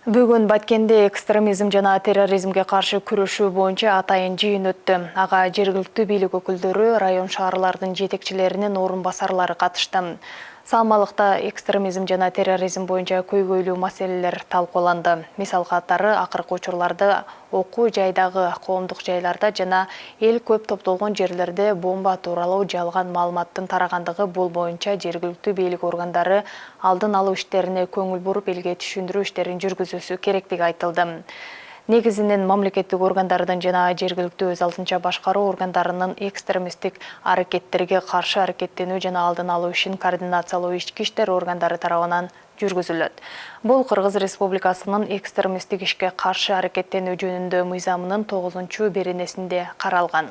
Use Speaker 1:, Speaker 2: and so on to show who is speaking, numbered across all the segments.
Speaker 1: Бүгін Баткенде экстремизм жана терроризмге каршы күрөшүү боюнча атайын жыйын өттү. Ага жергиликтүү бийлик өкүлдөрү, район шаарлардын жетекчилеринин орун басарлары катышты. Салмалыкта экстремизм жана терроризм боюнча көйгөйлүү маселелер талкууланды. Мисал катары акыркы учурларда окуу жайдагы коомдук жайларда жана эл көп топтолгон жерлерде бомба тууралуу жалган маалыматтын тарагандыгы, бул боюнча жергиликтүү бийлик органдары алдын алуу иштерине көңүл буруп, элге түшүндүрүү иштерин жүргүзүүсү керектиги айтылды. Негизинен мамлекеттик органдардын жана жергиликтүү өз алдынча башкаруу органдарынын экстремисттик аракеттерге каршы аракеттенүү жана алдын алуу ишин координациялоо ички иштер органдары тарабынан жүргүзүлөт. Бул Кыргыз Республикасынын экстремисттик ишке каршы аракеттенүү жөнүндө мыйзамынын 9-беренесинде каралган.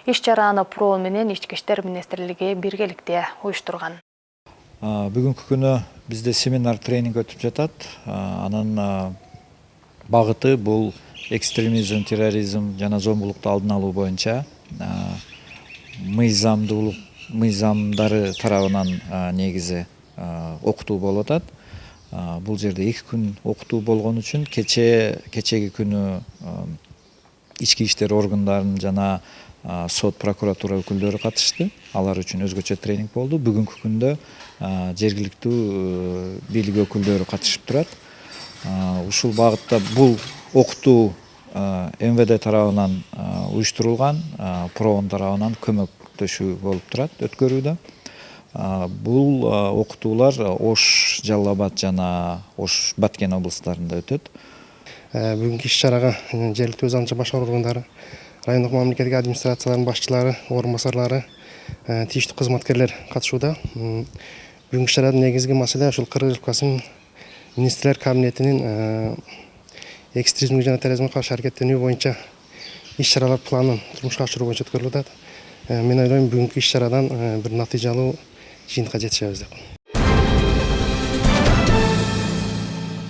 Speaker 1: Иш-чараны ПРООН менен Ички иштер министрлиги биргеликте уюштурган.
Speaker 2: Бүгүнкү күнү бизде семинар тренинг өтүп жатат. Анын багыты бул экстремизм, терроризм жана зомбулукту алдын алуу боюнча мыйзамдары тарабынан негизи окутуу болуп атат. Бул жерде 2 күн окутуу болгон үчүн кечеги күнү ички иштер органдарынын жана сот, прокуратура өкүлдөрү катышты. Алар үчүн өзгөчө тренинг болду. Бүгүнкү күндө жергиликтүү бийлик өкүлдөрү катышып турат. Ушул багытта бул окутуу МВД тарабынан уюштурулган, ПРООН тарабынан көмөктөшүү болуп турат өткөрүүдө. Бул окутуулар Ош, Жалал Абад жана Ош, Баткен облустарында өтөт.
Speaker 3: Бүгүнкү иш-чарага жергиликтүү өз алдынча башкаруу органдары, райондук мамлекеттик администрациялардын башчылары, орун басарлары, тийиштүү кызматкерлер катышууда. Бүгүнкү иш-чарадын негизги маселе ушул Кыргыз Республикасынын министрлер кабинетинин экстремизмге жана терроризмге каршы аракеттенүү боюнча иш-чаралар планын турмушка ашыруу боюнча өткөрүлүп атат. Мен ойлойм, бүгүнкү иш-чарадан бир натыйжалуу жыйынтыкка жетишебиз деп.